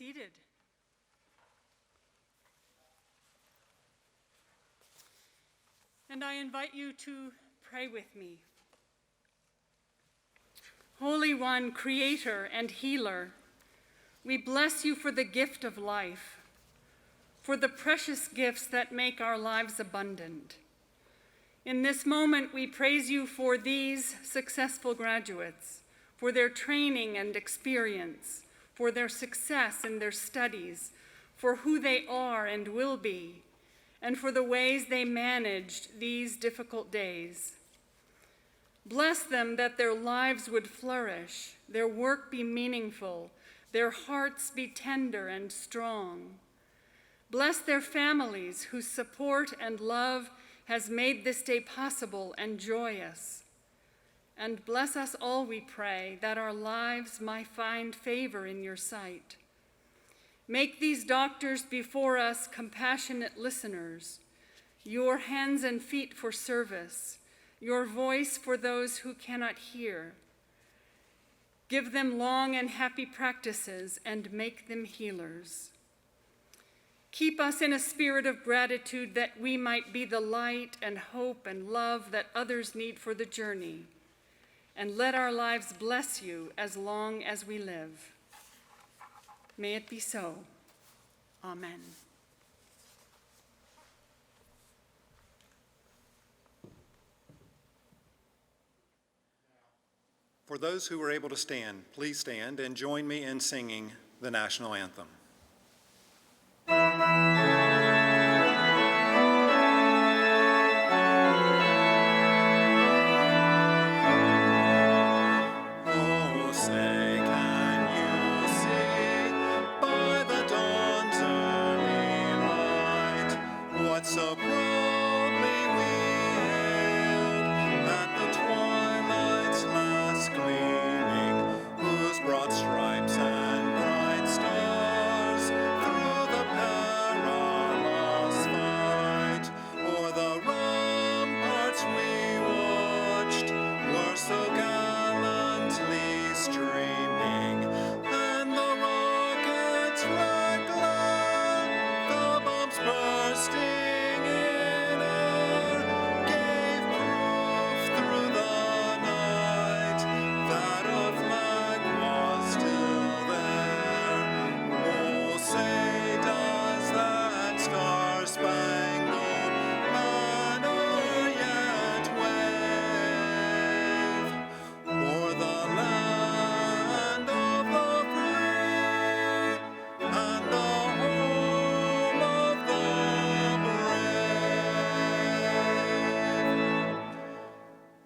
seated. And I invite you to pray with me. Holy One, Creator and Healer, we bless you for the gift of life, for the precious gifts that make our lives abundant. In this moment, we praise you for these successful graduates, for their training and experience, for their success in their studies, for who they are and will be, and for the ways they managed these difficult days. Bless them that their lives would flourish, their work be meaningful, their hearts be tender and strong. Bless their families whose support and love has made this day possible and joyous. And bless us all, we pray, that our lives might find favor in your sight. Make these doctors before us compassionate listeners, your hands and feet for service, your voice for those who cannot hear. Give them long and happy practices and make them healers. Keep us in a spirit of gratitude that we might be the light and hope and love that others need for the journey. And let our lives bless you as long as we live. May it be so. Amen. For those who were able to stand, please stand and join me in singing the national anthem. So proudly we hailed at the twilight's last gleaming, whose broad stripes and bright stars through the perilous fight o'er the ramparts we watched were so gallantly streaming, and the rockets' red glare, the bombs bursting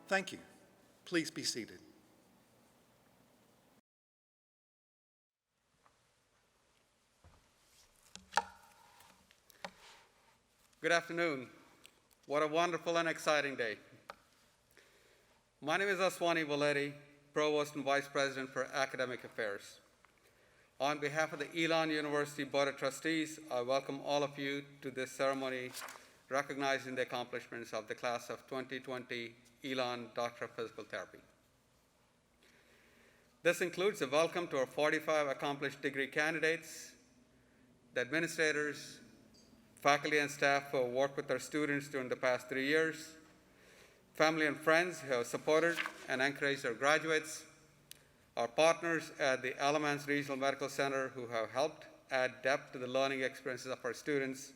Thank you. Please be seated. Good afternoon. What a wonderful and exciting day. My name is Aswani Valetti, Provost and Vice President for Academic Affairs. On behalf of the Elon University Board of Trustees, I welcome all of you to this ceremony recognizing the accomplishments of the class of 2020 Elon Doctor of Physical Therapy. This includes a welcome to our 45 accomplished degree candidates, the administrators, faculty and staff who have worked with our students during the past 3 years, family and friends who have supported and encouraged our graduates, our partners at the Alamance Regional Medical Center who have helped add depth to the learning experiences of our students,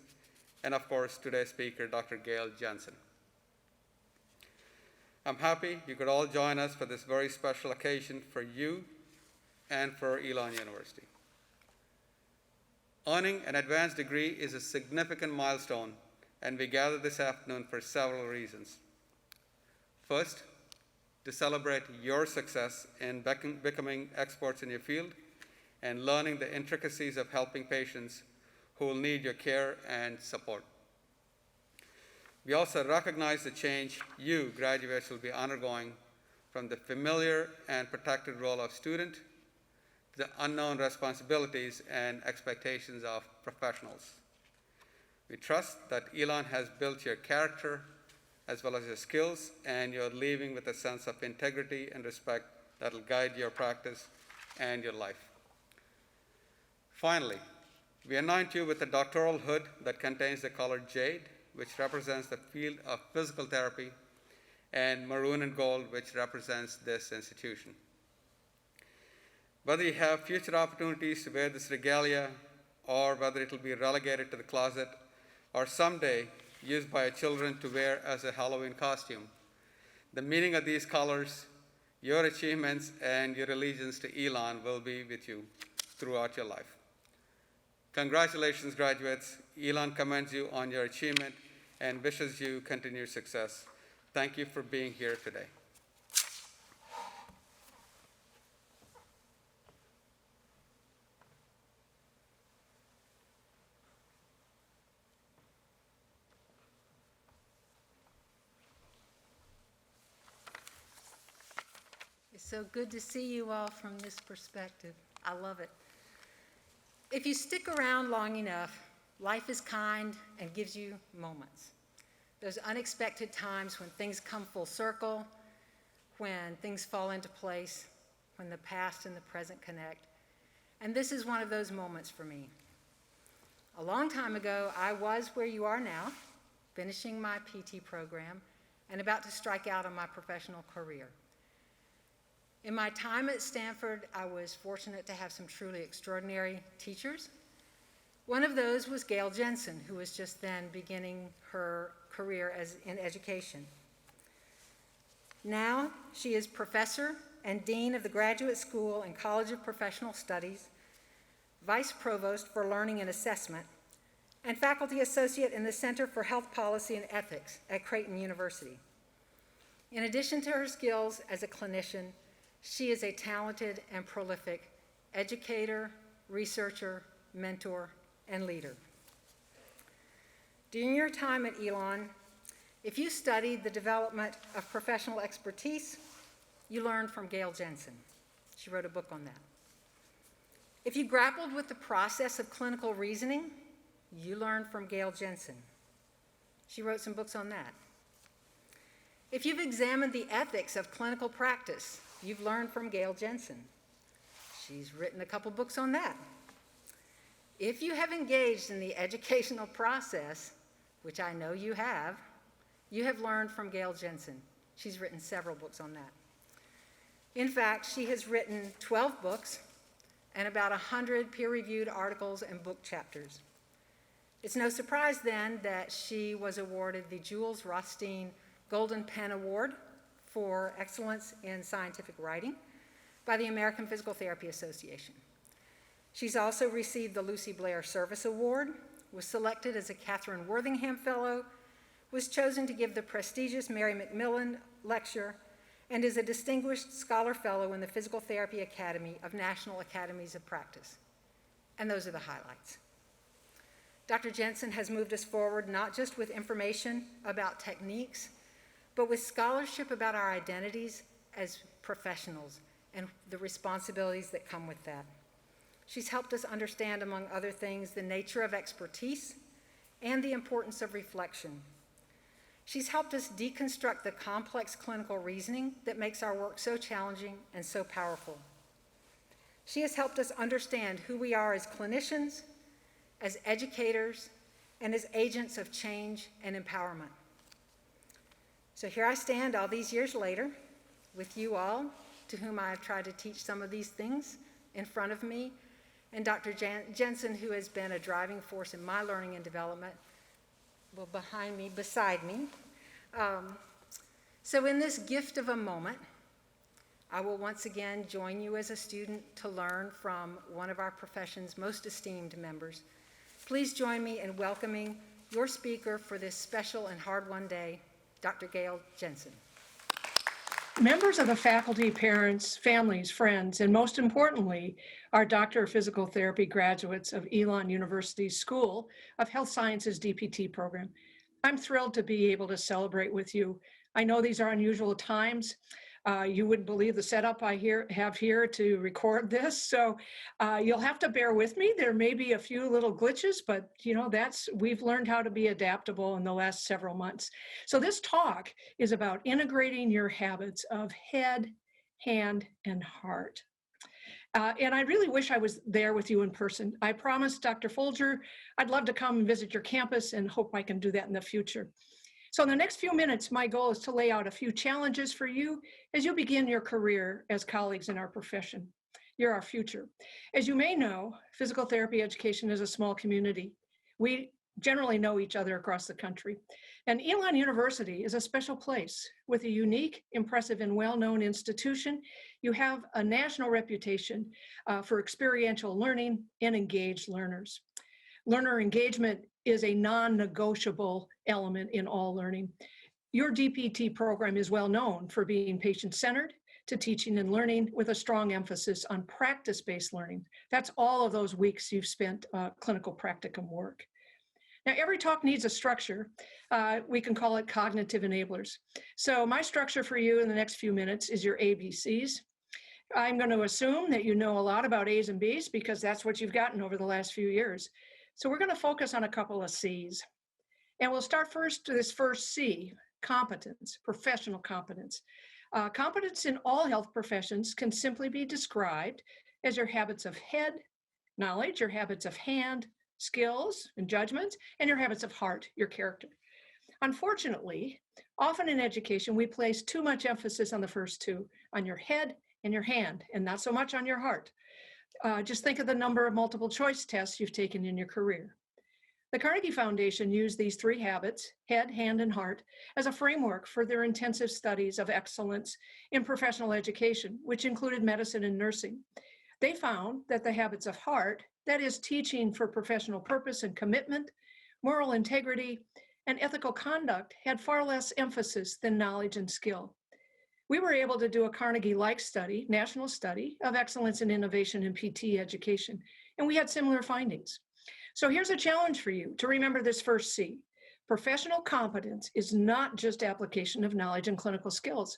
and of course, today's speaker, Dr. Gail Jensen. I'm happy you could all join us for this very special occasion for you and for Elon University. Earning an advanced degree is a significant milestone, and we gather this afternoon for several reasons. First, to celebrate your success in becoming experts in your field and learning the intricacies of helping patients who will need your care and support. We also recognize the change you, graduates, will be undergoing from the familiar and protected role of student to the unknown responsibilities and expectations of professionals. We trust that Elon has built your character as well as your skills, and you're leaving with a sense of integrity and respect that will guide your practice and your life. Finally, we anoint you with a doctoral hood that contains the color jade, which represents the field of physical therapy, and maroon and gold, which represents this institution. Whether you have future opportunities to wear this regalia, or whether it will be relegated to the closet, or someday used by children to wear as a Halloween costume, the meaning of these colors, your achievements, and your allegiance to Elon will be with you throughout your life. Congratulations, graduates. Elon commends you on your achievement and wishes you continued success. Thank you for being here today. It's so good to see you all from this perspective. I love it. If you stick around long enough, life is kind and gives you moments. Those unexpected times when things come full circle, when things fall into place, when the past and the present connect. And this is one of those moments for me. A long time ago, I was where you are now, finishing my PT program and about to strike out on my professional career. In my time at Stanford, I was fortunate to have some truly extraordinary teachers. One of those was Gail Jensen, who was just then beginning her career in education. Now, she is professor and dean of the Graduate School and College of Professional Studies, vice provost for learning and assessment, and faculty associate in the Center for Health Policy and Ethics at Creighton University. In addition to her skills as a clinician, she is a talented and prolific educator, researcher, mentor, and leader. During your time at Elon, if you studied the development of professional expertise, you learned from Gail Jensen. She wrote a book on that. If you grappled with the process of clinical reasoning, you learned from Gail Jensen. She wrote some books on that. If you've examined the ethics of clinical practice, you've learned from Gail Jensen. She's written a couple books on that. If you have engaged in the educational process, which I know you have learned from Gail Jensen. She's written several books on that. In fact, she has written 12 books and about 100 peer-reviewed articles and book chapters. It's no surprise then that she was awarded the Jules Rothstein Golden Pen Award for excellence in scientific writing by the American Physical Therapy Association. She's also received the Lucy Blair Service Award, was selected as a Catherine Worthingham Fellow, was chosen to give the prestigious Mary McMillan Lecture, and is a Distinguished Scholar Fellow in the Physical Therapy Academy of National Academies of Practice. And those are the highlights. Dr. Jensen has moved us forward not just with information about techniques, but with scholarship about our identities as professionals and the responsibilities that come with that. She's helped us understand, among other things, the nature of expertise and the importance of reflection. She's helped us deconstruct the complex clinical reasoning that makes our work so challenging and so powerful. She has helped us understand who we are as clinicians, as educators, and as agents of change and empowerment. So here I stand all these years later with you all, to whom I have tried to teach some of these things in front of me, and Dr. Jensen, who has been a driving force in my learning and development, well, beside me. So in this gift of a moment, I will once again join you as a student to learn from one of our profession's most esteemed members. Please join me in welcoming your speaker for this special and hard-won day, Dr. Gail Jensen. Members of the faculty, parents, families, friends, and most importantly, our Doctor of Physical Therapy graduates of Elon University's School of Health Sciences DPT program. I'm thrilled to be able to celebrate with you. I know these are unusual times. You wouldn't believe the setup I have here to record this, so you'll have to bear with me. There may be a few little glitches, but we've learned how to be adaptable in the last several months. So this talk is about integrating your habits of head, hand, and heart. And I really wish I was there with you in person. I promised Dr. Folger I'd love to come and visit your campus and hope I can do that in the future. So in the next few minutes, my goal is to lay out a few challenges for you as you begin your career as colleagues in our profession. You're our future. As you may know, physical therapy education is a small community. We generally know each other across the country. And Elon University is a special place with a unique, impressive, and well-known institution. You have a national reputation for experiential learning and engaged learners. Learner engagement is a non-negotiable element in all learning. Your DPT program is well known for being patient-centered to teaching and learning with a strong emphasis on practice-based learning. That's all of those weeks you've spent clinical practicum work. Now, every talk needs a structure. We can call it cognitive enablers. So my structure for you in the next few minutes is your ABCs. I'm going to assume that you know a lot about A's and B's because that's what you've gotten over the last few years. So we're going to focus on a couple of C's. And we'll start first to this first C, competence, professional competence. Competence in all health professions can simply be described as your habits of head, knowledge, your habits of hand, skills and judgments, and your habits of heart, your character. Unfortunately, often in education, we place too much emphasis on the first two, on your head and your hand, and not so much on your heart. Just think of the number of multiple choice tests you've taken in your career. The Carnegie Foundation used these three habits, head, hand, and heart, as a framework for their intensive studies of excellence in professional education, which included medicine and nursing. They found that the habits of heart, that is teaching for professional purpose and commitment, moral integrity, and ethical conduct, had far less emphasis than knowledge and skill. We were able to do a Carnegie-like study, national study, of excellence in innovation in PT education, and we had similar findings. So here's a challenge for you to remember this first C. Professional competence is not just application of knowledge and clinical skills.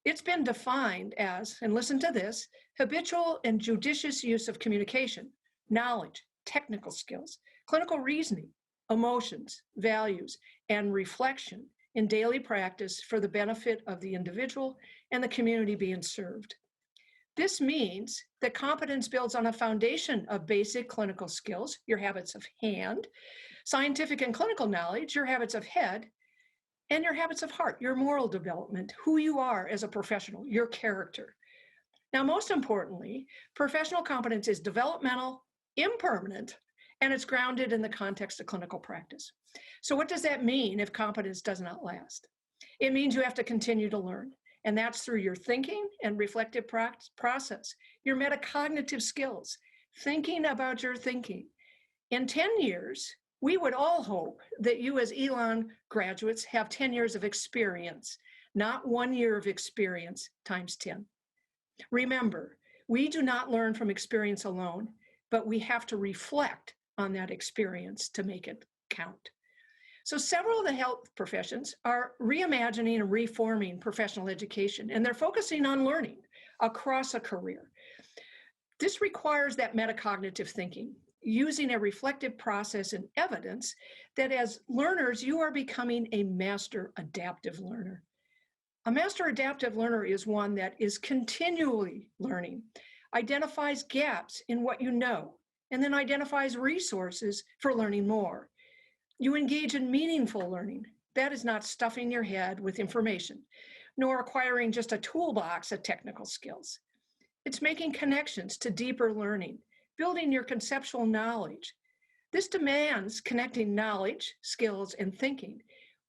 It's been defined as, and listen to this, habitual and judicious use of communication, knowledge, technical skills, clinical reasoning, emotions, values, and reflection in daily practice for the benefit of the individual and the community being served. This means that competence builds on a foundation of basic clinical skills, your habits of hand, scientific and clinical knowledge, your habits of head, and your habits of heart, your moral development, who you are as a professional, your character. Now, most importantly, professional competence is developmental, impermanent, and it's grounded in the context of clinical practice. So what does that mean if competence does not last? It means you have to continue to learn. And that's through your thinking and reflective process, your metacognitive skills, thinking about your thinking. In 10 years, we would all hope that you as Elon graduates have 10 years of experience, not 1 year of experience times 10. Remember, we do not learn from experience alone, but we have to reflect on that experience to make it count. So several of the health professions are reimagining and reforming professional education, and they're focusing on learning across a career. This requires that metacognitive thinking, using a reflective process and evidence that as learners, you are becoming a master adaptive learner. A master adaptive learner is one that is continually learning, identifies gaps in what you know, and then identifies resources for learning more. You engage in meaningful learning. That is not stuffing your head with information, nor acquiring just a toolbox of technical skills. It's making connections to deeper learning, building your conceptual knowledge. This demands connecting knowledge, skills, and thinking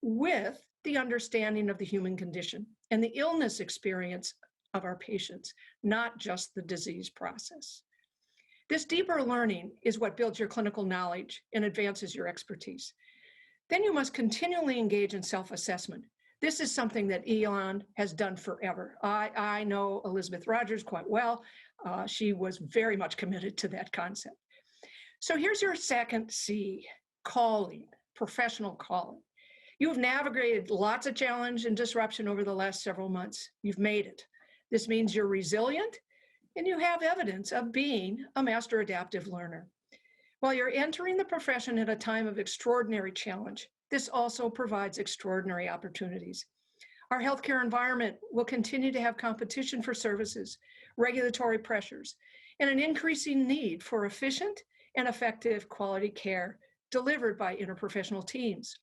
with the understanding of the human condition and the illness experience of our patients, not just the disease process. This deeper learning is what builds your clinical knowledge and advances your expertise. Then you must continually engage in self-assessment. This is something that Elon has done forever. I know Elizabeth Rogers quite well. She was very much committed to that concept. So here's your second C, calling, professional calling. You have navigated lots of challenge and disruption over the last several months. You've made it. This means you're resilient and you have evidence of being a master adaptive learner. While you're entering the profession at a time of extraordinary challenge, this also provides extraordinary opportunities. Our healthcare environment will continue to have competition for services, regulatory pressures, and an increasing need for efficient and effective quality care delivered by interprofessional teams.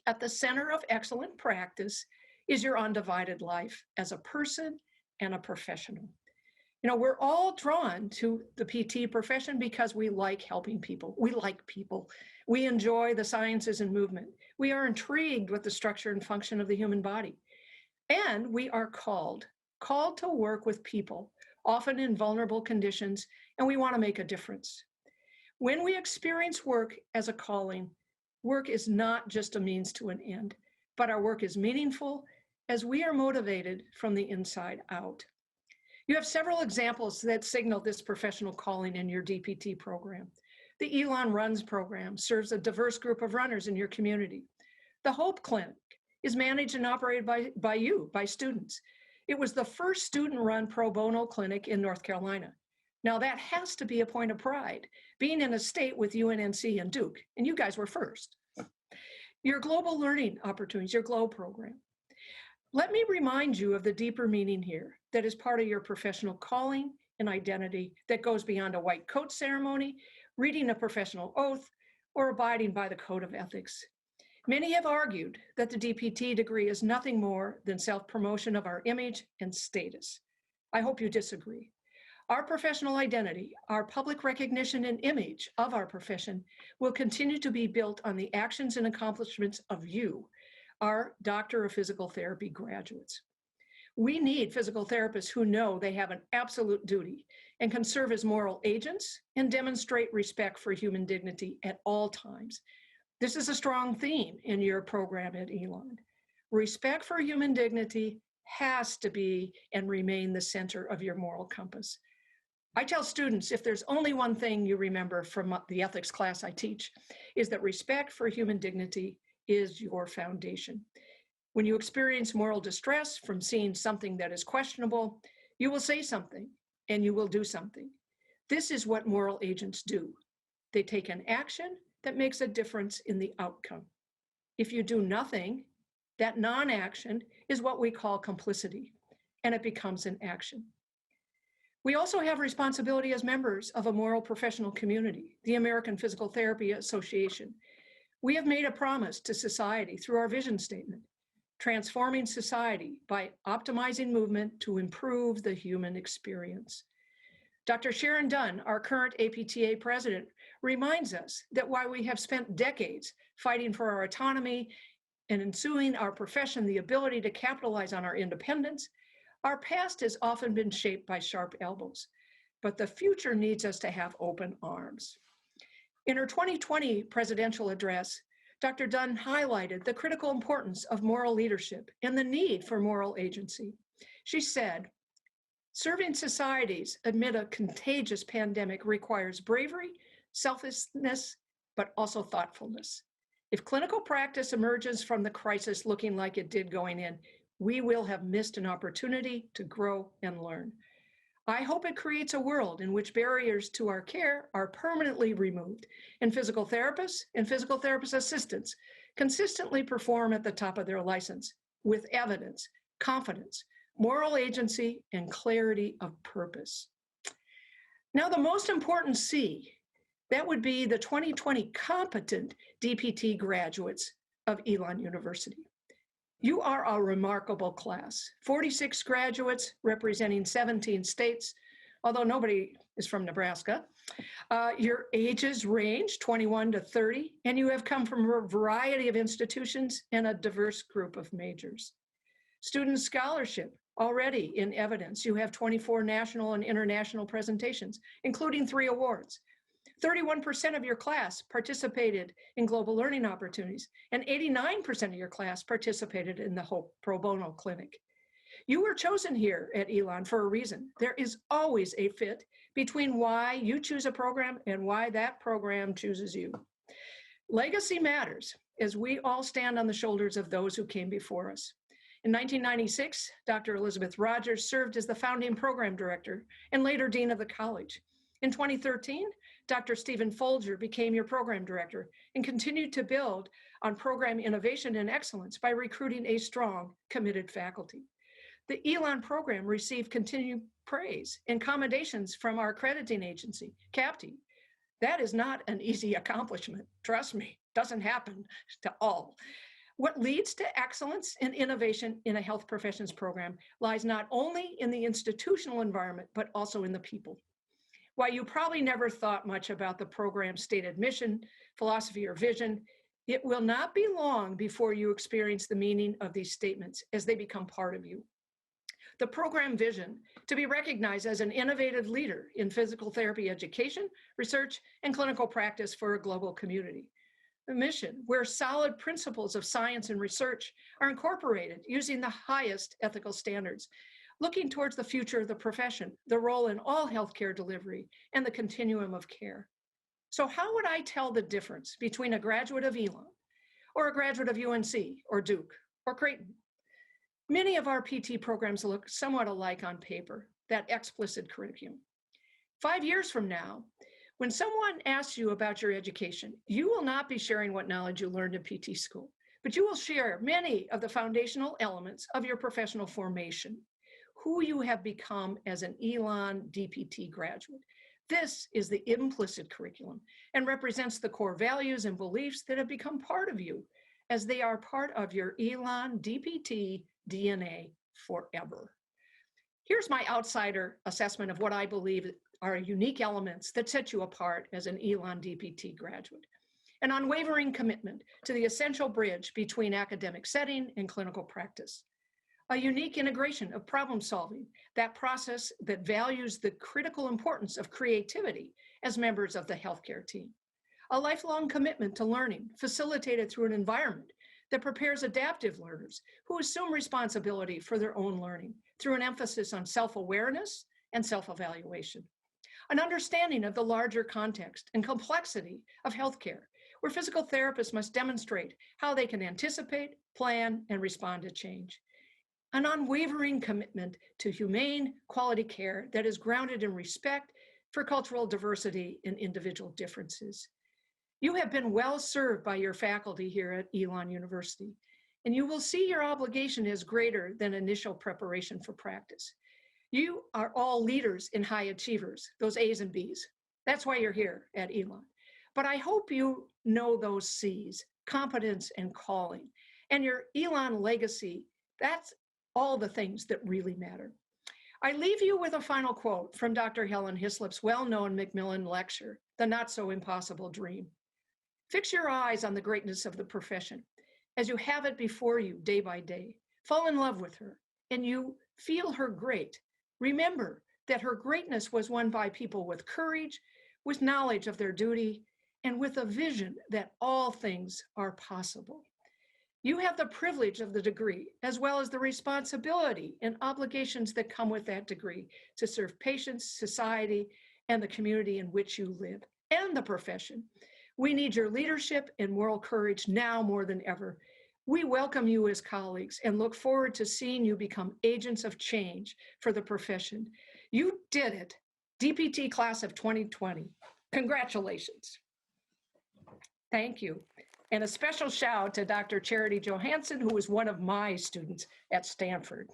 At the center of excellent practice is your undivided life as a person and a professional. You know, we're all drawn to the PT profession because we like helping people. We like people. We enjoy the sciences and movement. We are intrigued with the structure and function of the human body. And we are called to work with people, often in vulnerable conditions, and we want to make a difference. When we experience work as a calling, work is not just a means to an end, but our work is meaningful as we are motivated from the inside out. You have several examples that signal this professional calling in your DPT program. The Elon Runs program serves a diverse group of runners in your community. The Hope Clinic is managed and operated by students. It was the first student-run pro bono clinic in North Carolina. Now that has to be a point of pride, being in a state with UNNC and Duke, and you guys were first. Your global learning opportunities, your GLOW program. Let me remind you of the deeper meaning here that is part of your professional calling and identity that goes beyond a white coat ceremony, reading a professional oath, or abiding by the code of ethics. Many have argued that the DPT degree is nothing more than self-promotion of our image and status. I hope you disagree. Our professional identity, our public recognition and image of our profession will continue to be built on the actions and accomplishments of you, our Doctor of Physical Therapy graduates. We need physical therapists who know they have an absolute duty and can serve as moral agents and demonstrate respect for human dignity at all times. This is a strong theme in your program at Elon. Respect for human dignity has to be and remain the center of your moral compass. I tell students, if there's only one thing you remember from the ethics class I teach, is that respect for human dignity is your foundation. When you experience moral distress from seeing something that is questionable, you will say something and you will do something. This is what moral agents do. They take an action that makes a difference in the outcome. If you do nothing, that non-action is what we call complicity, and it becomes an action. We also have responsibility as members of a moral professional community, the American Physical Therapy Association. We have made a promise to society through our vision statement, transforming society by optimizing movement to improve the human experience. Dr. Sharon Dunn, our current APTA president, reminds us that while we have spent decades fighting for our autonomy and ensuing our profession the ability to capitalize on our independence, our past has often been shaped by sharp elbows, but the future needs us to have open arms. In her 2020 presidential address, Dr. Dunn highlighted the critical importance of moral leadership and the need for moral agency. She said, "Serving societies amid a contagious pandemic requires bravery, selflessness, but also thoughtfulness. If clinical practice emerges from the crisis looking like it did going in, we will have missed an opportunity to grow and learn. I hope it creates a world in which barriers to our care are permanently removed, and physical therapists and physical therapist assistants consistently perform at the top of their license with evidence, confidence, moral agency, and clarity of purpose." Now, the most important C, that would be the 2020 competent DPT graduates of Elon University. You are a remarkable class, 46 graduates representing 17 states, although nobody is from Nebraska. Your ages range 21 to 30, and you have come from a variety of institutions and a diverse group of majors. Student scholarship, already in evidence. You have 24 national and international presentations, including 3 awards. 31% of your class participated in global learning opportunities, and 89% of your class participated in the Hope Pro Bono Clinic. You were chosen here at Elon for a reason. There is always a fit between why you choose a program and why that program chooses you. Legacy matters, as we all stand on the shoulders of those who came before us. In 1996, Dr. Elizabeth Rogers served as the founding program director and later dean of the college. In 2013, Dr. Stephen Folger became your program director and continued to build on program innovation and excellence by recruiting a strong, committed faculty. The Elon program received continued praise and commendations from our accrediting agency, CAPTI. That is not an easy accomplishment. Trust me, doesn't happen to all. What leads to excellence and innovation in a health professions program lies not only in the institutional environment, but also in the people. While you probably never thought much about the program's stated mission, philosophy, or vision, it will not be long before you experience the meaning of these statements as they become part of you. The program vision, to be recognized as an innovative leader in physical therapy education, research, and clinical practice for a global community. The mission, where solid principles of science and research are incorporated using the highest ethical standards, looking towards the future of the profession, the role in all healthcare delivery, and the continuum of care. So how would I tell the difference between a graduate of Elon or a graduate of UNC or Duke or Creighton? Many of our PT programs look somewhat alike on paper, that explicit curriculum. 5 years from now, when someone asks you about your education, you will not be sharing what knowledge you learned in PT school, but you will share many of the foundational elements of your professional formation, who you have become as an Elon DPT graduate. This is the implicit curriculum and represents the core values and beliefs that have become part of you as they are part of your Elon DPT DNA forever. Here's my outsider assessment of what I believe are unique elements that set you apart as an Elon DPT graduate. An unwavering commitment to the essential bridge between academic setting and clinical practice. A unique integration of problem solving, that process that values the critical importance of creativity as members of the healthcare team. A lifelong commitment to learning, facilitated through an environment that prepares adaptive learners who assume responsibility for their own learning through an emphasis on self-awareness and self-evaluation. An understanding of the larger context and complexity of healthcare, where physical therapists must demonstrate how they can anticipate, plan, and respond to change. An unwavering commitment to humane, quality care that is grounded in respect for cultural diversity and individual differences. You have been well served by your faculty here at Elon University, and you will see your obligation is greater than initial preparation for practice. You are all leaders and high achievers, those A's and B's. That's why you're here at Elon. But I hope you know those C's, competence and calling, and your Elon legacy. That's all the things that really matter. I leave you with a final quote from Dr. Helen Hislop's well-known Macmillan lecture, The Not So Impossible Dream. Fix your eyes on the greatness of the profession as you have it before you day by day. Fall in love with her and you feel her great. Remember that her greatness was won by people with courage, with knowledge of their duty, and with a vision that all things are possible. You have the privilege of the degree, as well as the responsibility and obligations that come with that degree to serve patients, society, and the community in which you live, and the profession. We need your leadership and moral courage now more than ever. We welcome you as colleagues and look forward to seeing you become agents of change for the profession. You did it, DPT class of 2020. Congratulations. Thank you. And a special shout out to Dr. Charity Johansson, who was one of my students at Stanford.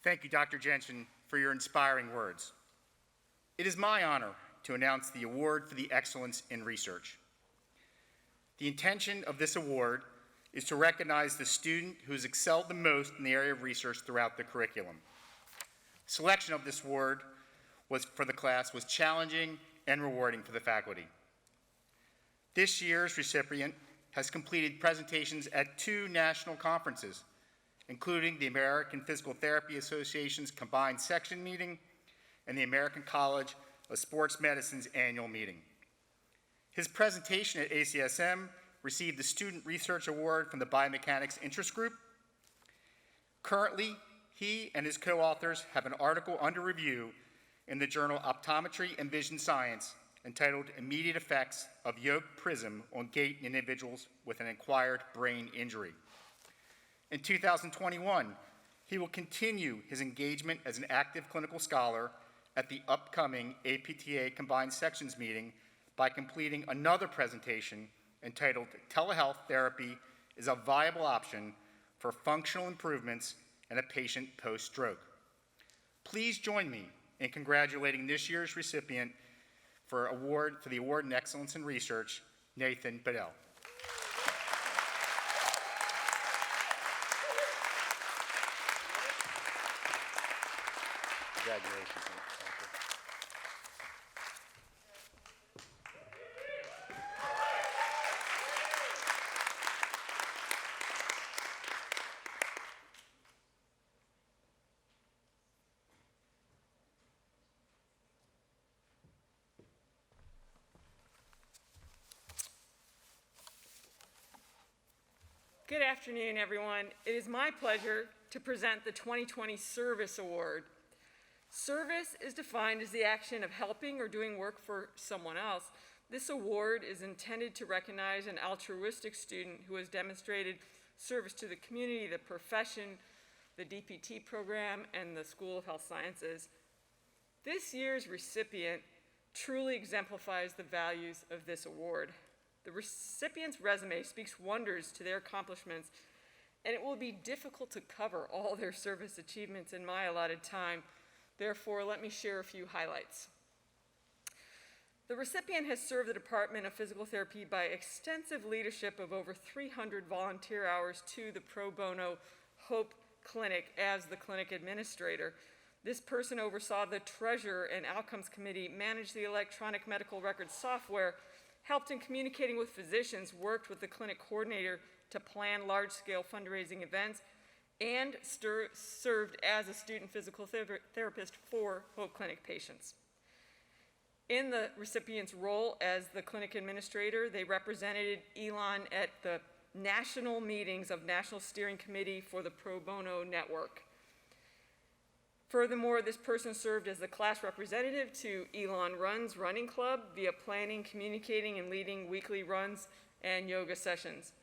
Thank you, Dr. Jensen, for your inspiring words. It is my honor to announce the Award for the Excellence in Research. The intention of this award is to recognize the student who has excelled the most in the area of research throughout the curriculum. Selection of this award for the class was challenging and rewarding for the faculty. This year's recipient has completed presentations at 2 national conferences, including the American Physical Therapy Association's Combined Section Meeting and the American College of Sports Medicine's annual meeting. His presentation at ACSM received the Student Research Award from the Biomechanics Interest Group. Currently, he and his co-authors have an article under review in the journal Optometry and Vision Science entitled Immediate Effects of Yoke Prism on Gait in Individuals with an Acquired Brain Injury. In 2021, he will continue his engagement as an active clinical scholar at the upcoming APTA Combined Sections meeting by completing another presentation entitled Telehealth Therapy is a Viable Option for Functional Improvements in a Patient Post-Stroke. Please join me in congratulating this year's recipient for the Award in Excellence in Research, Nathan Bedell. Congratulations. Good afternoon, everyone. It is my pleasure to present the 2020 Service Award. Service is defined as the action of helping or doing work for someone else. This award is intended to recognize an altruistic student who has demonstrated service to the community, the profession, the DPT program, and the School of Health Sciences. This year's recipient truly exemplifies the values of this award. The recipient's resume speaks wonders to their accomplishments, and it will be difficult to cover all their service achievements in my allotted time. Therefore, let me share a few highlights. The recipient has served the Department of Physical Therapy by extensive leadership of over 300 volunteer hours to the pro bono Hope Clinic as the clinic administrator. This person oversaw the Treasurer and Outcomes Committee, managed the electronic medical record software, helped in communicating with physicians, worked with the clinic coordinator to plan large-scale fundraising events, and served as a student physical therapist for Hope Clinic patients. In the recipient's role as the clinic administrator, they represented Elon at the national meetings of National Steering Committee for the Pro Bono Network. Furthermore, this person served as the class representative to Elon Runs Running Club via planning, communicating, and leading weekly runs and yoga sessions.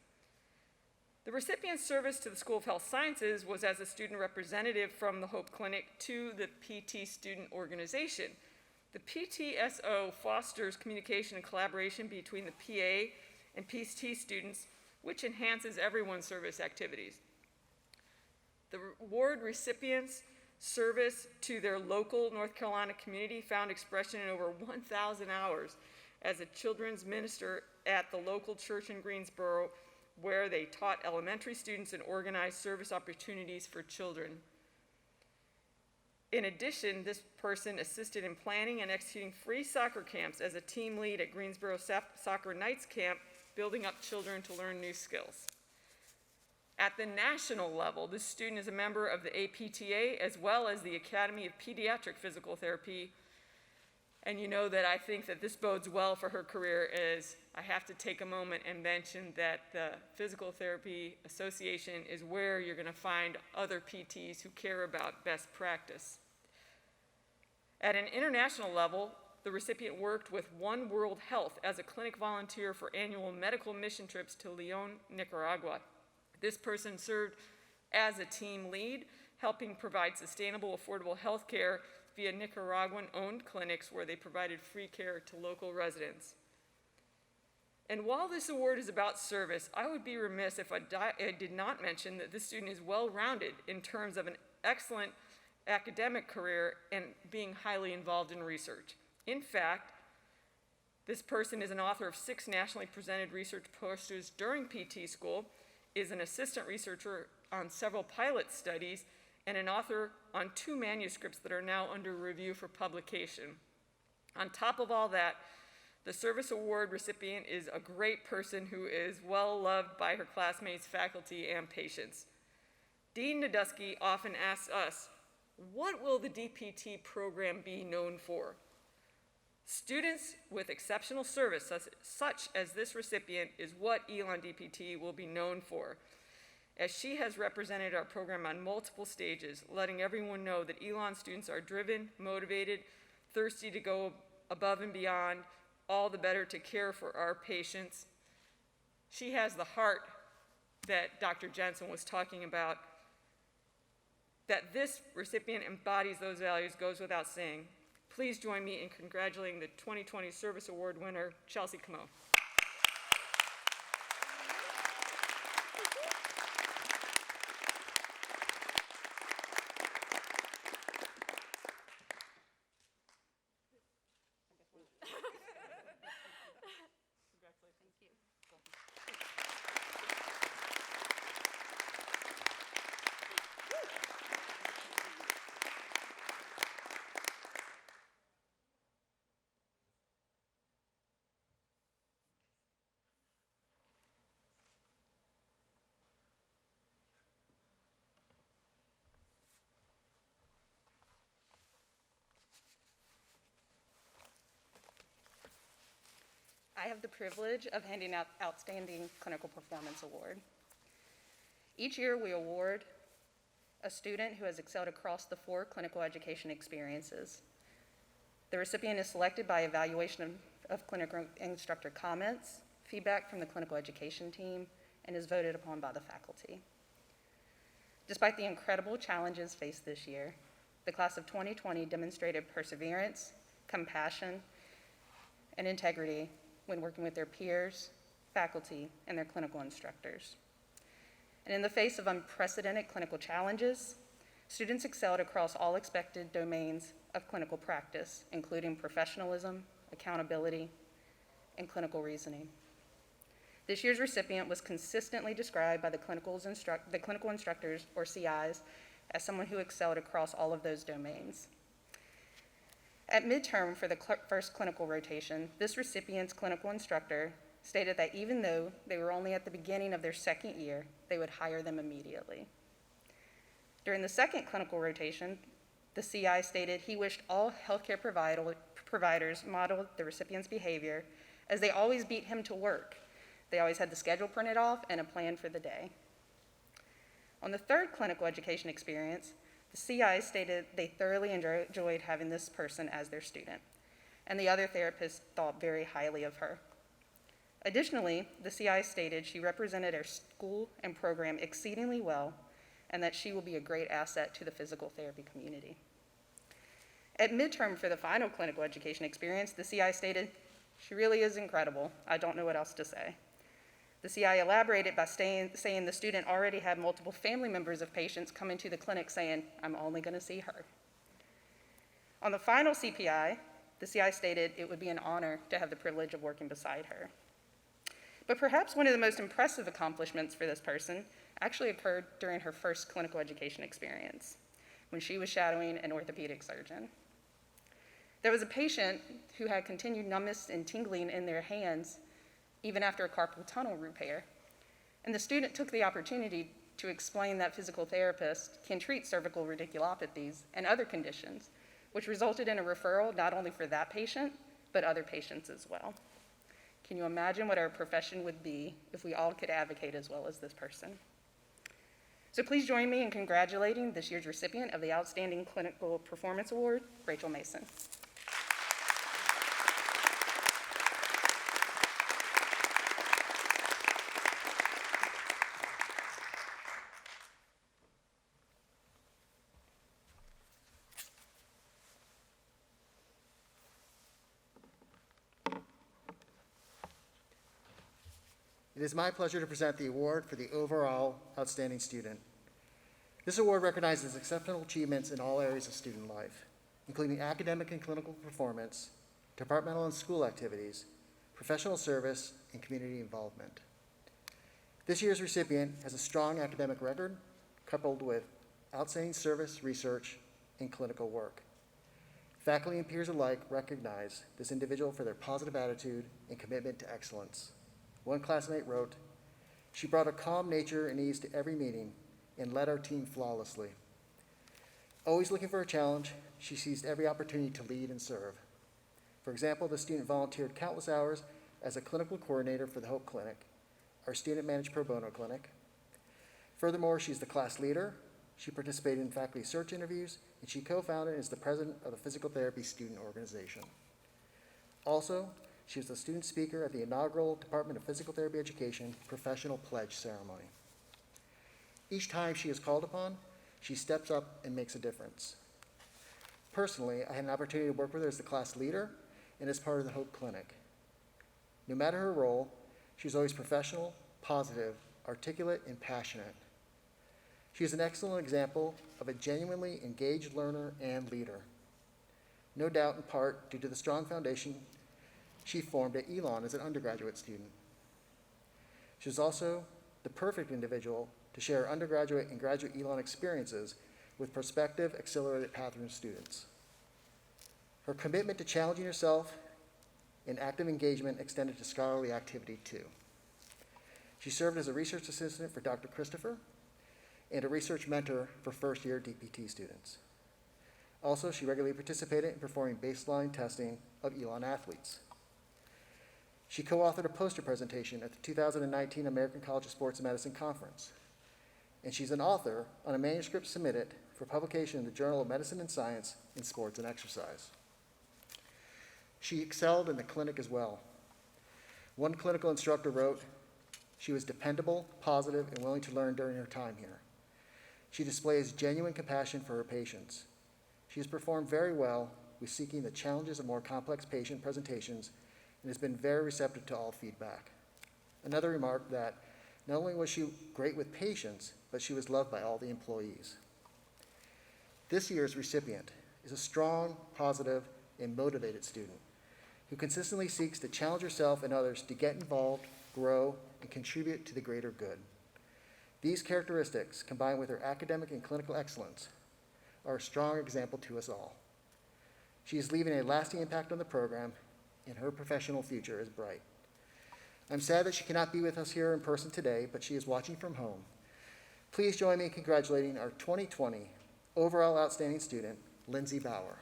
The recipient's service to the School of Health Sciences was as a student representative from the Hope Clinic to the PT student organization. The PTSO fosters communication and collaboration between the PA and PT students, which enhances everyone's service activities. The award recipients' service to their local North Carolina community found expression in over 1,000 hours as a children's minister at the local church in Greensboro, where they taught elementary students and organized service opportunities for children. In addition, this person assisted in planning and executing free soccer camps as a team lead at Greensboro Soccer Nights Camp, building up children to learn new skills. At the national level, this student is a member of the APTA as well as the Academy of Pediatric Physical Therapy. And you know that I think that this bodes well for her career, as I have to take a moment and mention that the Physical Therapy Association is where you're going to find other PTs who care about best practice. At an international level, the recipient worked with One World Health as a clinic volunteer for annual medical mission trips to Leon, Nicaragua. This person served as a team lead, helping provide sustainable, affordable health care via Nicaraguan-owned clinics where they provided free care to local residents. And while this award is about service, I would be remiss if I did not mention that this student is well-rounded in terms of an excellent academic career and being highly involved in research. In fact, this person is an author of 6 nationally presented research posters during PT school, is an assistant researcher on several pilot studies, and an author on 2 manuscripts that are now under review for publication. On top of all that, the Service Award recipient is a great person who is well loved by her classmates, faculty, and patients. Dean Nadusky often asks us, what will the DPT program be known for? Students with exceptional service, such as this recipient, is what Elon DPT will be known for, as she has represented our program on multiple stages, letting everyone know that Elon students are driven, motivated, thirsty to go above and beyond, all the better to care for our patients. She has the heart that Dr. Jensen was talking about. That this recipient embodies those values goes without saying. Please join me in congratulating the 2020 Service Award winner, Chelsea Camo. I have the privilege of handing out Outstanding Clinical Performance Award. Each year we award a student who has excelled across the 4 clinical education experiences. The recipient is selected by evaluation of clinical instructor comments, feedback from the clinical education team, and is voted upon by the faculty. Despite the incredible challenges faced this year, the class of 2020 demonstrated perseverance, compassion, and integrity when working with their peers, faculty, and their clinical instructors. And in the face of unprecedented clinical challenges, students excelled across all expected domains of clinical practice, including professionalism, accountability, and clinical reasoning. This year's recipient was consistently described by the clinical instructors, or CIs, as someone who excelled across all of those domains. At midterm for the first clinical rotation, this recipient's clinical instructor stated that even though they were only at the beginning of their second year, they would hire them immediately. During the second clinical rotation, the CI stated he wished all healthcare providers modeled the recipient's behavior, as they always beat him to work. They always had the schedule printed off and a plan for the day. On the third clinical education experience, the CI stated they thoroughly enjoyed having this person as their student, and the other therapists thought very highly of her. Additionally, the CI stated she represented our school and program exceedingly well, and that she will be a great asset to the physical therapy community. At midterm for the final clinical education experience, the CI stated, "She really is incredible. I don't know what else to say." The CI elaborated by saying the student already had multiple family members of patients come into the clinic saying, "I'm only going to see her." On the final CPI, the CI stated it would be an honor to have the privilege of working beside her. But perhaps one of the most impressive accomplishments for this person actually occurred during her first clinical education experience, when she was shadowing an orthopedic surgeon. There was a patient who had continued numbness and tingling in their hands even after a carpal tunnel repair. And the student took the opportunity to explain that physical therapists can treat cervical radiculopathies and other conditions, which resulted in a referral not only for that patient, but other patients as well. Can you imagine what our profession would be if we all could advocate as well as this person? So please join me in congratulating this year's recipient of the Outstanding Clinical Performance Award, Rachel Mason. It is my pleasure to present the award for the overall outstanding student. This award recognizes exceptional achievements in all areas of student life, including academic and clinical performance, departmental and school activities, professional service, and community involvement. This year's recipient has a strong academic record coupled with outstanding service, research, and clinical work. Faculty and peers alike recognize this individual for their positive attitude and commitment to excellence. One classmate wrote, "She brought a calm nature and ease to every meeting and led our team flawlessly. Always looking for a challenge, she seized every opportunity to lead and serve. For example, the student volunteered countless hours as a clinical coordinator for the Hope Clinic, our student-managed pro bono clinic. Furthermore, she's the class leader, she participated in faculty search interviews, and she co-founded and is the president of the Physical Therapy Student Organization. Also, she was the student speaker at the inaugural Department of Physical Therapy Education Professional Pledge Ceremony. Each time she is called upon, she steps up and makes a difference. Personally, I had an opportunity to work with her as the class leader and as part of the Hope Clinic. No matter her role, she was always professional, positive, articulate, and passionate. She is an excellent example of a genuinely engaged learner and leader. No doubt in part due to the strong foundation she formed at Elon as an undergraduate student. She was also the perfect individual to share undergraduate and graduate Elon experiences with prospective accelerated pathway students. Her commitment to challenging herself and active engagement extended to scholarly activity too. She served as a research assistant for Dr. Christopher and a research mentor for first-year DPT students. Also, she regularly participated in performing baseline testing of Elon athletes. She co-authored a poster presentation at the 2019 American College of Sports Medicine Conference, and she's an author on a manuscript submitted for publication in the Journal of Medicine and Science in Sports and Exercise. She excelled in the clinic as well. One clinical instructor wrote, "She was dependable, positive, and willing to learn during her time here. She displays genuine compassion for her patients. She has performed very well with seeking the challenges of more complex patient presentations and has been very receptive to all feedback." Another remarked that not only was she great with patients, but she was loved by all the employees. This year's recipient is a strong, positive, and motivated student who consistently seeks to challenge herself and others to get involved, grow, and contribute to the greater good. These characteristics, combined with her academic and clinical excellence, are a strong example to us all. She is leaving a lasting impact on the program, and her professional future is bright. I'm sad that she cannot be with us here in person today, but she is watching from home. Please join me in congratulating our 2020 overall outstanding student, Lindsay Bauer.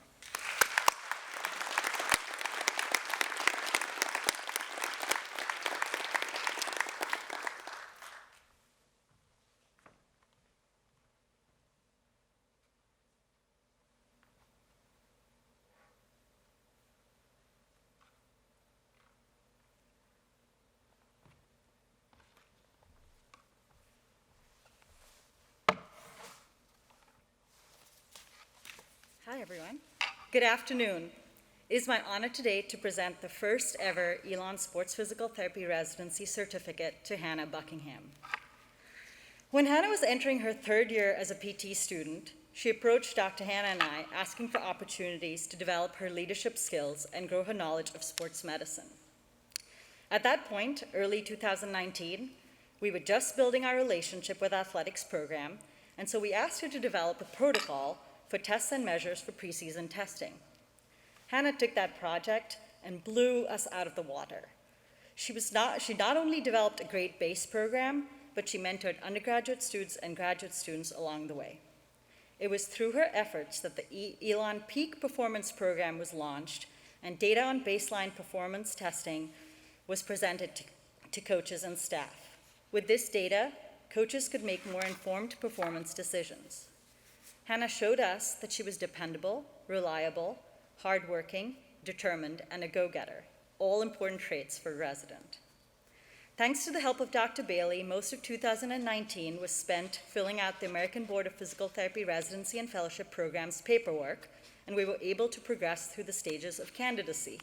Hi, everyone. Good afternoon. It is my honor today to present the first ever Elon Sports Physical Therapy Residency Certificate to Hannah Buckingham. When Hannah was entering her third year as a PT student, she approached Dr. Hannah and I asking for opportunities to develop her leadership skills and grow her knowledge of sports medicine. At that point, early 2019, we were just building our relationship with athletics program, and so we asked her to develop a protocol for tests and measures for preseason testing. Hannah took that project and blew us out of the water. She not only developed a great base program, but she mentored undergraduate students and graduate students along the way. It was through her efforts that the Elon Peak Performance Program was launched, and data on baseline performance testing was presented to coaches and staff. With this data, coaches could make more informed performance decisions. Hannah showed us that she was dependable, reliable, hardworking, determined, and a go-getter, all important traits for a resident. Thanks to the help of Dr. Bailey, most of 2019 was spent filling out the American Board of Physical Therapy Residency and Fellowship Program's paperwork, and we were able to progress through the stages of candidacy.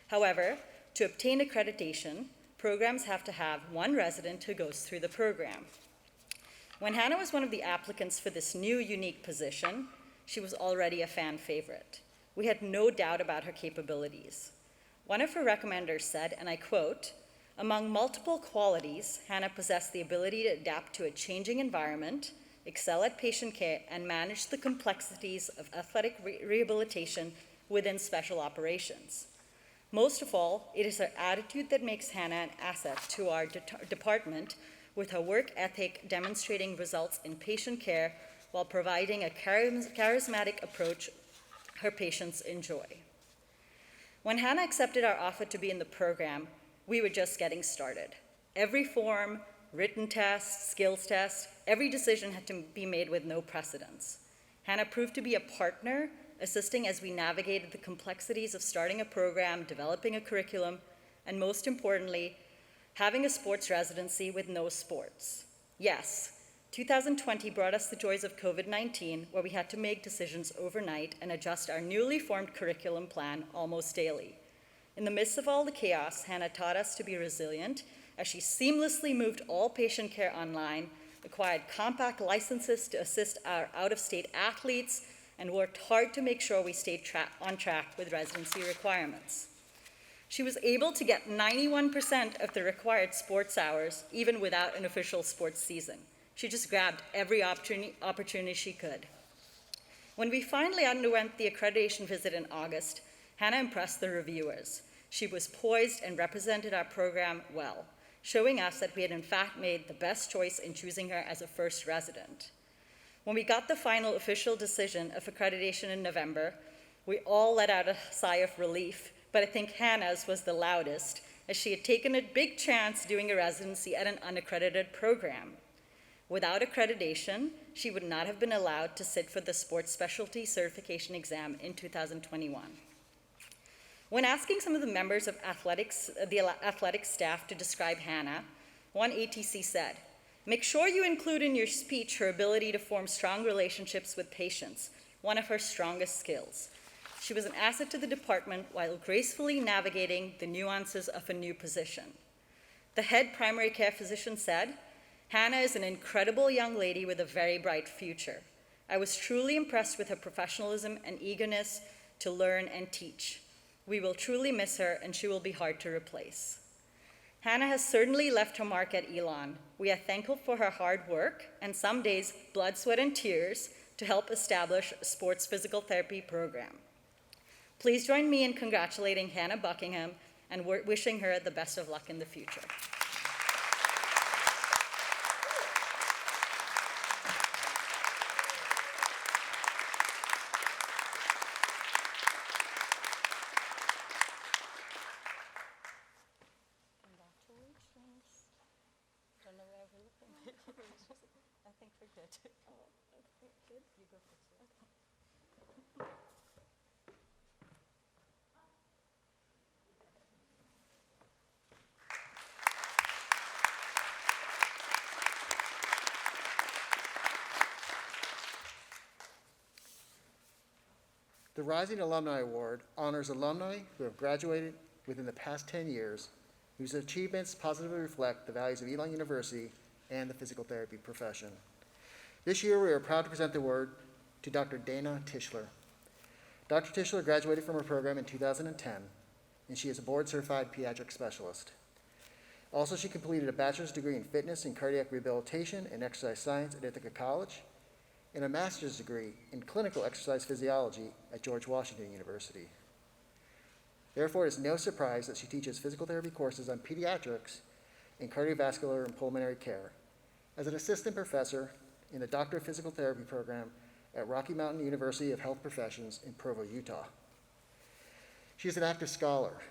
However, to obtain accreditation, programs have to have one resident who goes through the program. When Hannah was one of the applicants for this new, unique position, she was already a fan favorite. We had no doubt about her capabilities. One of her recommenders said, and I quote, "Among multiple qualities, Hannah possessed the ability to adapt to a changing environment, excel at patient care, and manage the complexities of athletic rehabilitation within special operations. Most of all, it is her attitude that makes Hannah an asset to our department, with her work ethic demonstrating results in patient care while providing a charismatic approach her patients enjoy." When Hannah accepted our offer to be in the program, we were just getting started. Every form, written test, skills test, every decision had to be made with no precedence. Hannah proved to be a partner, assisting as we navigated the complexities of starting a program, developing a curriculum, and most importantly, having a sports residency with no sports. Yes, 2020 brought us the joys of COVID-19, where we had to make decisions overnight and adjust our newly formed curriculum plan almost daily. In the midst of all the chaos, Hannah taught us to be resilient as she seamlessly moved all patient care online, acquired compact licenses to assist our out-of-state athletes, and worked hard to make sure we stayed on track with residency requirements. She was able to get 91% of the required sports hours, even without an official sports season. She just grabbed every opportunity she could. When we finally underwent the accreditation visit in August, Hannah impressed the reviewers. She was poised and represented our program well, showing us that we had in fact made the best choice in choosing her as a first resident. When we got the final official decision of accreditation in November, we all let out a sigh of relief, but I think Hannah's was the loudest, as she had taken a big chance doing a residency at an unaccredited program. Without accreditation, she would not have been allowed to sit for the sports specialty certification exam in 2021. When asking some of the members of the athletic staff to describe Hannah, one ATC said, "Make sure you include in your speech her ability to form strong relationships with patients, one of her strongest skills. She was an asset to the department while gracefully navigating the nuances of a new position." The head primary care physician said, "Hannah is an incredible young lady with a very bright future. I was truly impressed with her professionalism and eagerness to learn and teach. We will truly miss her, and she will be hard to replace." Hannah has certainly left her mark at Elon. We are thankful for her hard work and some days blood, sweat, and tears to help establish a sports physical therapy program. Please join me in congratulating Hannah Buckingham and wishing her the best of luck in the future. Congratulations. Don't know where we're looking. I think we're good. Oh, okay, good. You go first. Okay. The Rising Alumni Award honors alumni who have graduated within the past 10 years, whose achievements positively reflect the values of Elon University and the physical therapy profession. This year, we are proud to present the award to Dr. Dana Tischler. Dr. Tischler graduated from her program in 2010, and she is a board-certified pediatric specialist. Also, she completed a bachelor's degree in fitness and cardiac rehabilitation and exercise science at Ithaca College, and a master's degree in clinical exercise physiology at George Washington University. Therefore, it is no surprise that she teaches physical therapy courses on pediatrics and cardiovascular and pulmonary care as an assistant professor in the Doctor of Physical Therapy program at Rocky Mountain University of Health Professions in Provo, Utah. She is an active scholar,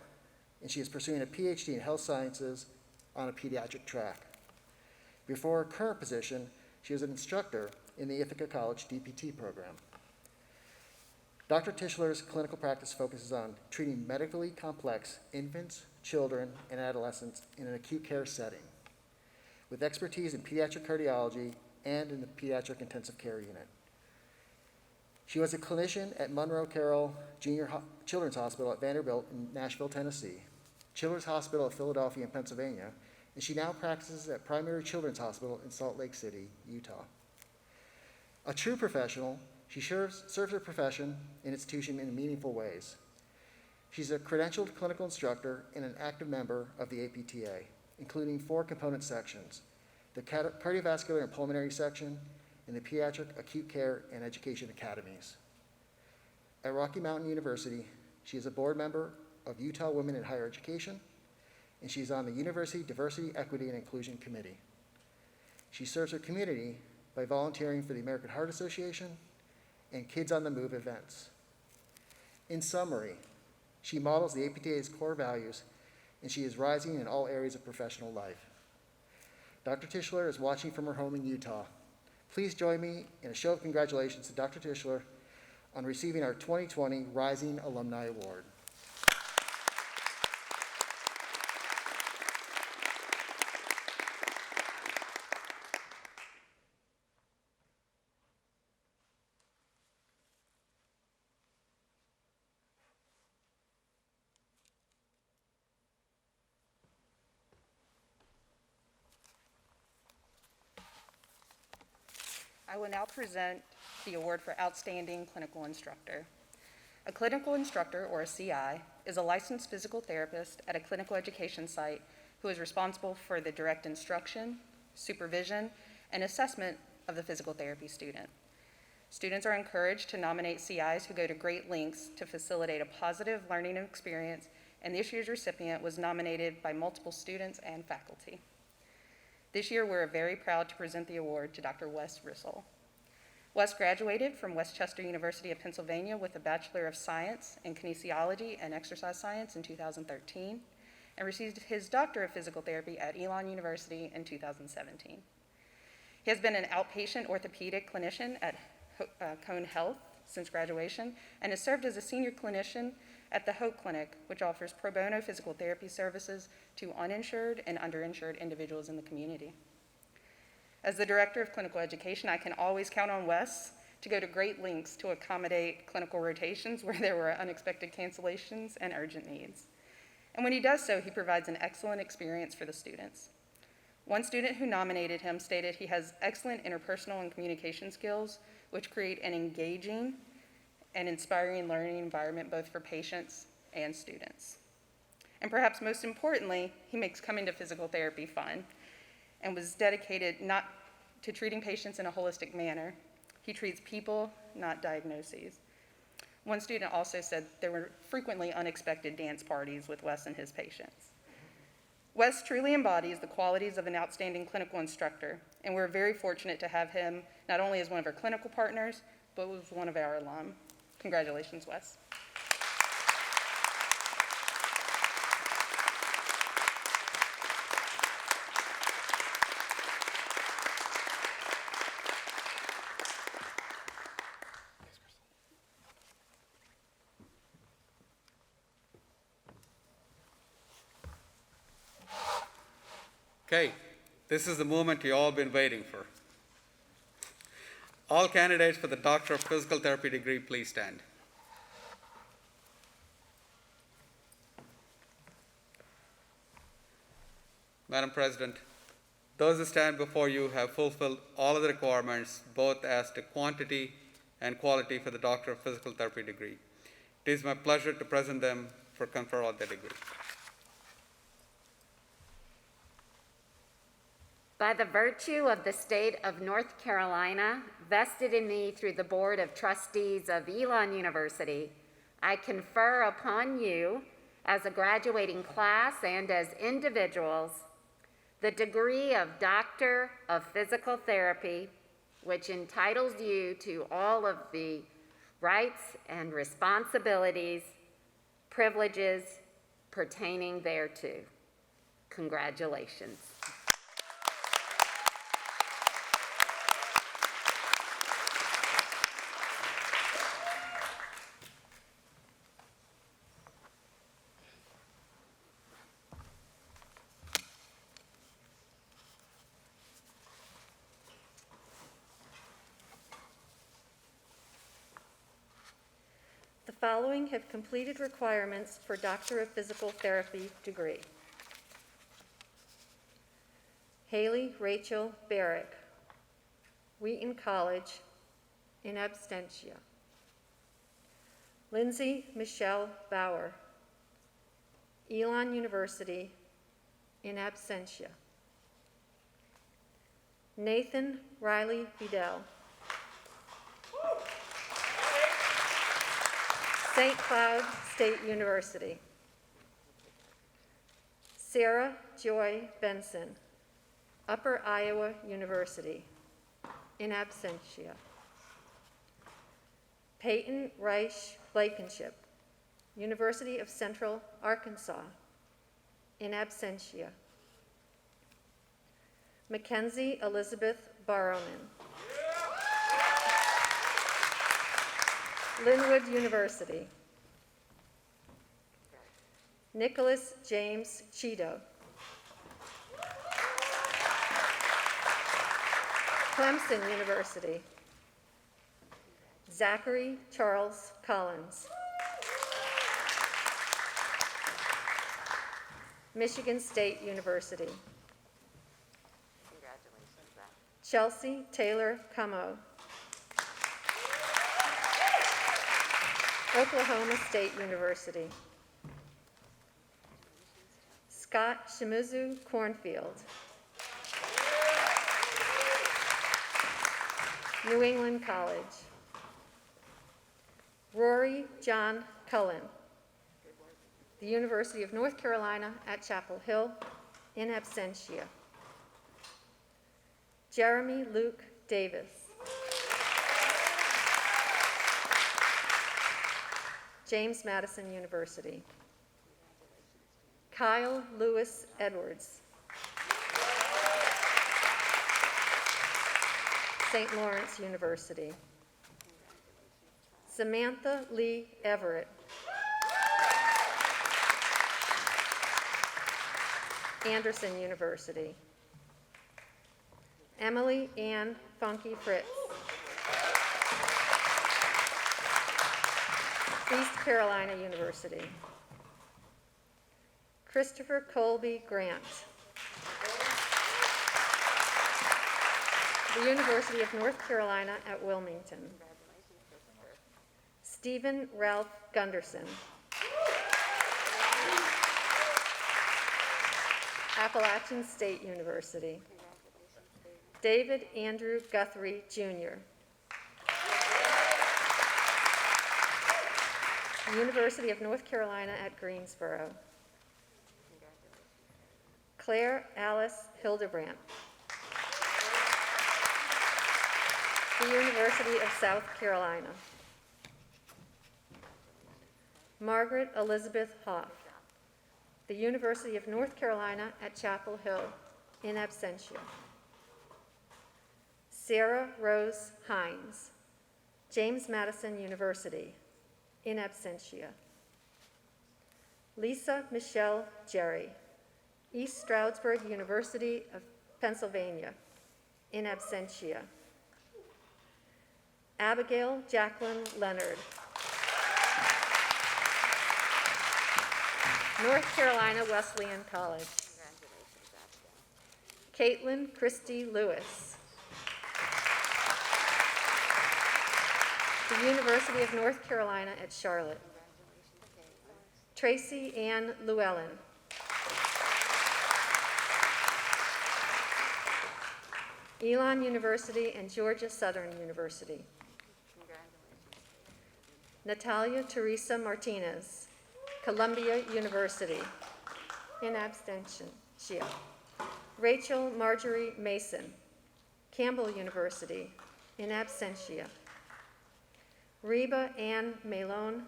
and she is pursuing a PhD in health sciences on a pediatric track. Before her current position, she was an instructor in the Ithaca College DPT program. Dr. Tischler's clinical practice focuses on treating medically complex infants, children, and adolescents in an acute care setting, with expertise in pediatric cardiology and in the pediatric intensive care unit. She was a clinician at Monroe Carroll Children's Hospital at Vanderbilt in Nashville, Tennessee, Children's Hospital of Philadelphia and Pennsylvania, and she now practices at Primary Children's Hospital in Salt Lake City, Utah. A true professional, she serves her profession and institution in meaningful ways. She's a credentialed clinical instructor and an active member of the APTA, including 4 component sections: the cardiovascular and pulmonary section, and the pediatric acute care and education academies. At Rocky Mountain University, she is a board member of Utah Women in Higher Education, and she's on the University Diversity, Equity, and Inclusion Committee. She serves her community by volunteering for the American Heart Association and Kids on the Move events. In summary, she models the APTA's core values, and she is rising in all areas of professional life. Dr. Tischler is watching from her home in Utah. Please join me in a show of congratulations to Dr. Tischler on receiving our 2020 Rising Alumni Award. I will now present the award for Outstanding Clinical Instructor. A clinical instructor, or a CI, is a licensed physical therapist at a clinical education site who is responsible for the direct instruction, supervision, and assessment of the physical therapy student. Students are encouraged to nominate CIs who go to great lengths to facilitate a positive learning experience, and this year's recipient was nominated by multiple students and faculty. This year, we're very proud to present the award to Dr. Wes Rissell. Wes graduated from Westchester University of Pennsylvania with a Bachelor of Science in Kinesiology and Exercise Science in 2013, and received his Doctor of Physical Therapy at Elon University in 2017. He has been an outpatient orthopedic clinician at Cone Health since graduation, and has served as a senior clinician at the Hope Clinic, which offers pro bono physical therapy services to uninsured and underinsured individuals in the community. As the Director of Clinical Education, I can always count on Wes to go to great lengths to accommodate clinical rotations where there were unexpected cancellations and urgent needs. And when he does so, he provides an excellent experience for the students. One student who nominated him stated he has excellent interpersonal and communication skills, which create an engaging and inspiring learning environment both for patients and students. And perhaps most importantly, he makes coming to physical therapy fun and was dedicated not to treating patients in a holistic manner. He treats people, not diagnoses. One student also said there were frequently unexpected dance parties with Wes and his patients. Wes truly embodies the qualities of an outstanding clinical instructor, and we're very fortunate to have him not only as one of our clinical partners, but as one of our alum. Congratulations, Wes. Okay, this is the moment you all been waiting for. All candidates for the Doctor of Physical Therapy degree, please stand. Madam President, those who stand before you have fulfilled all of the requirements, both as to quantity and quality for the Doctor of Physical Therapy degree. It is my pleasure to present them for conferral of the degree. By the virtue of the state of North Carolina, vested in me through the Board of Trustees of Elon University, I confer upon you, as a graduating class and as individuals, the degree of Doctor of Physical Therapy, which entitles you to all of the rights and responsibilities, privileges pertaining thereto. Congratulations. The following have completed requirements for Doctor of Physical Therapy degree. Haley Rachel Barrick, Wheaton College, in absentia. Lindsay Michelle Bauer, Elon University, in absentia. Nathan Riley Bedell, St. Cloud State University. Sarah Joy Benson, Upper Iowa University, in absentia. Peyton Reich Blankenship, University of Central Arkansas, in absentia. Mackenzie Elizabeth Barrowman, Linwood University. Nicholas James Cheeto, Clemson University. Zachary Charles Collins, Michigan State University. Congratulations, Zach. Chelsea Taylor Cummo, Oklahoma State University. Scott Shimizu Cornfield, New England College. Rory John Cullen, the University of North Carolina at Chapel Hill, in absentia. Jeremy Luke Davis, James Madison University. Kyle Lewis Edwards, St. Lawrence University. Samantha Lee Everett, Anderson University. Emily Ann Funky Fritz, East Carolina University. Christopher Colby Grant, the University of North Carolina at Wilmington. Stephen Ralph Gunderson, Appalachian State University. David Andrew Guthrie, Jr., the University of North Carolina at Greensboro. Claire Alice Hildebrandt, the University of South Carolina. Margaret Elizabeth Hoff, the University of North Carolina at Chapel Hill, in absentia. Sarah Rose Hines, James Madison University, in absentia. Lisa Michelle Jerry, East Stroudsburg University of Pennsylvania, in absentia. Abigail Jacqueline Leonard, North Carolina Wesleyan College. Caitlin Christie Lewis, the University of North Carolina at Charlotte. Tracy Ann Llewellyn, Elon University and Georgia Southern University. Natalia Teresa Martinez, Columbia University, in absentia. Rachel Marjorie Mason, Campbell University, in absentia. Reba Ann Malone,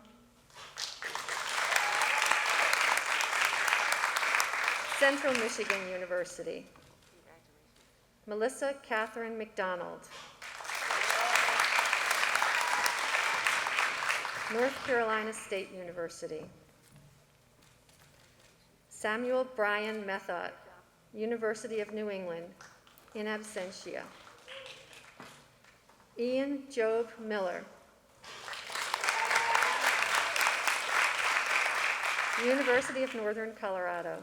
Central Michigan University. Melissa Catherine McDonald, North Carolina State University. Samuel Brian Method, University of New England, in absentia. Ian Job Miller, University of Northern Colorado.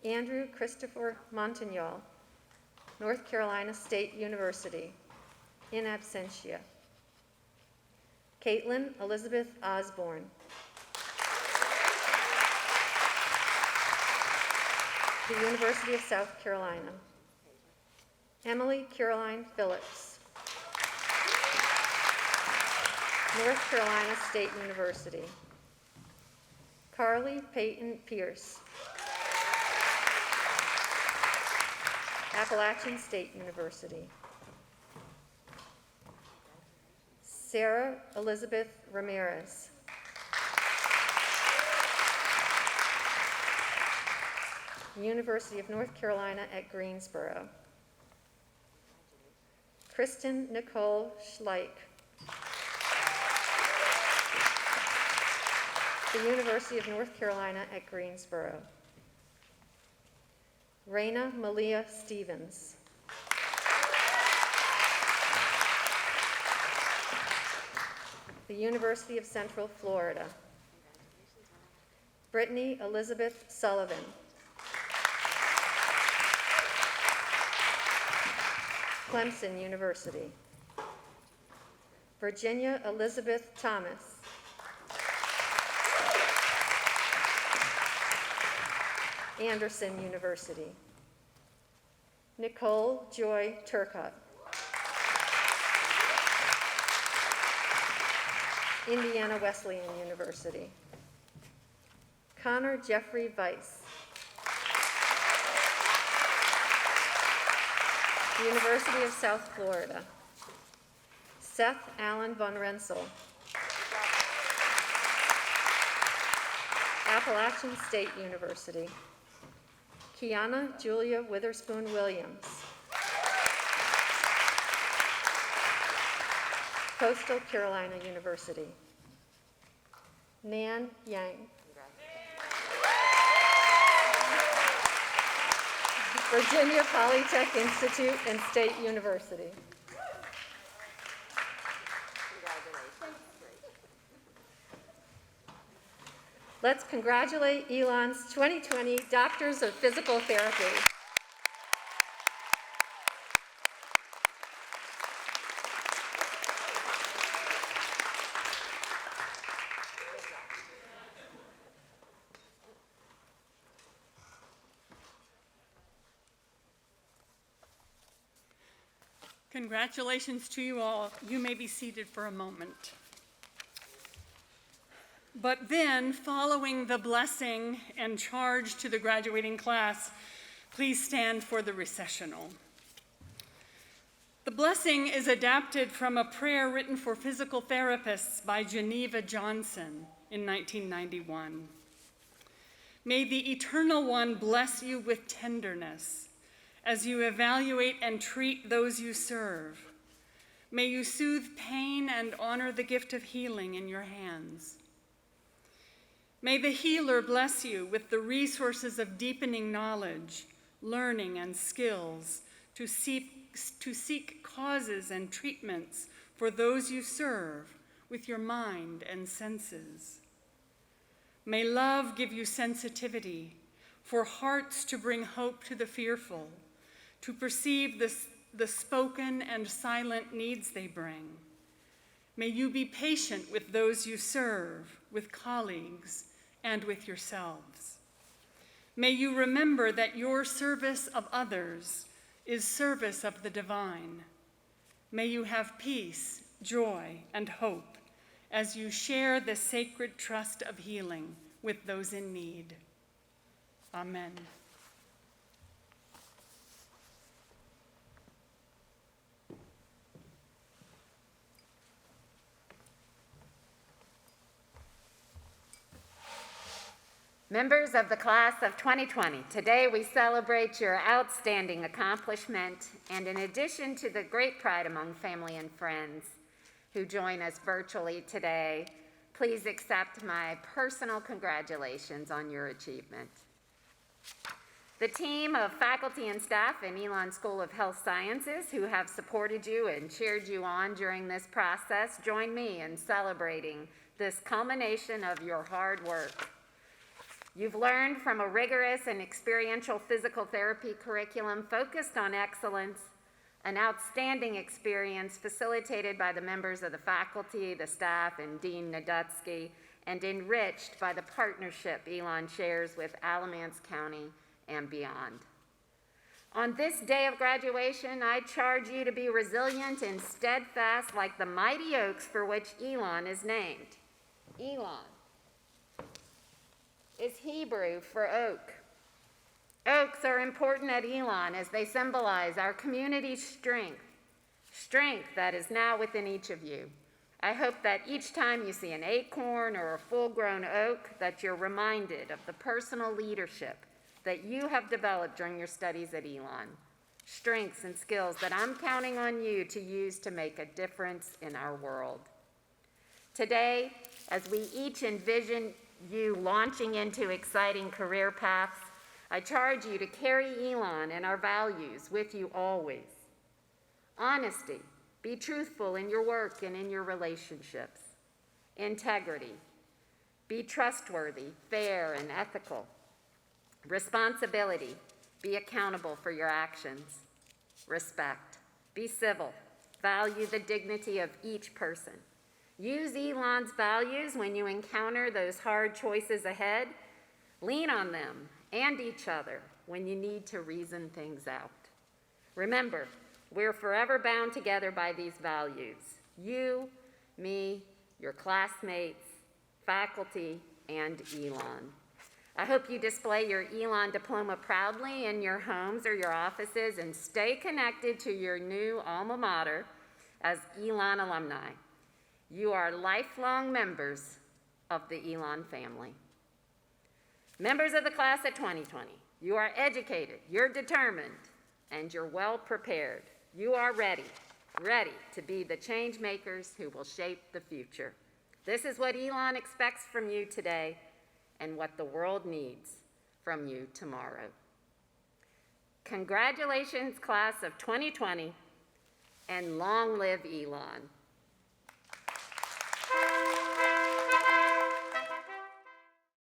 Andrew Christopher Montagnol, North Carolina State University, in absentia. Caitlin Elizabeth Osborne, the University of South Carolina. Emily Caroline Phillips, North Carolina State University. Carly Peyton Pierce, Appalachian State University. Sarah Elizabeth Ramirez, University of North Carolina at Greensboro. Kristen Nicole Schleich, the University of North Carolina at Greensboro. Raina Malia Stevens, the University of Central Florida. Brittany Elizabeth Sullivan, Clemson University. Virginia Elizabeth Thomas. Anderson University. Nicole Joy Turcott. Indiana Wesleyan University. Connor Jeffrey Weiss. University of South Florida. Seth Allen Von Rensselaer. Appalachian State University. Kiana Julia Witherspoon Williams. Coastal Carolina University. Nan Yang. Virginia Polytech Institute and State University. Let's congratulate Elon's 2020 Doctors of Physical Therapy. Congratulations to you all. You may be seated for a moment. But then, following the blessing and charge to the graduating class, please stand for the recessional. The blessing is adapted from a prayer written for physical therapists by Geneva Johnson in 1991. May the Eternal One bless you with tenderness as you evaluate and treat those you serve. May you soothe pain and honor the gift of healing in your hands. May the healer bless you with the resources of deepening knowledge, learning, and skills to seek causes and treatments for those you serve with your mind and senses. May love give you sensitivity for hearts to bring hope to the fearful, to perceive the spoken and silent needs they bring. May you be patient with those you serve, with colleagues, and with yourselves. May you remember that your service of others is service of the divine. May you have peace, joy, and hope as you share the sacred trust of healing with those in need. Amen. Members of the class of 2020, today we celebrate your outstanding accomplishment, and in addition to the great pride among family and friends who join us virtually today, please accept my personal congratulations on your achievement. The team of faculty and staff in Elon School of Health Sciences who have supported you and cheered you on during this process, join me in celebrating this culmination of your hard work. You've learned from a rigorous and experiential physical therapy curriculum focused on excellence, an outstanding experience facilitated by the members of the faculty, the staff, and Dean Nadutsky, and enriched by the partnership Elon shares with Alamance County and beyond. On this day of graduation, I charge you to be resilient and steadfast like the mighty oaks for which Elon is named. Elon is Hebrew for oak. Oaks are important at Elon as they symbolize our community's strength that is now within each of you. I hope that each time you see an acorn or a full-grown oak, that you're reminded of the personal leadership that you have developed during your studies at Elon, strengths and skills that I'm counting on you to use to make a difference in our world. Today, as we each envision you launching into exciting career paths, I charge you to carry Elon and our values with you always. Honesty, be truthful in your work and in your relationships. Integrity, be trustworthy, fair, and ethical. Responsibility, be accountable for your actions. Respect, Be civil. Value the dignity of each person. Use Elon's values when you encounter those hard choices ahead. Lean on them and each other when you need to reason things out. Remember, we're forever bound together by these values. You, me, your classmates, faculty, and Elon. I hope you display your Elon diploma proudly in your homes or your offices and stay connected to your new alma mater as Elon alumni. You are lifelong members of the Elon family. Members of the class of 2020, you are educated, you're determined, and you're well prepared. You are ready to be the change makers who will shape the future. This is what Elon expects from you today and what the world needs from you tomorrow. Congratulations, class of 2020, and long live Elon.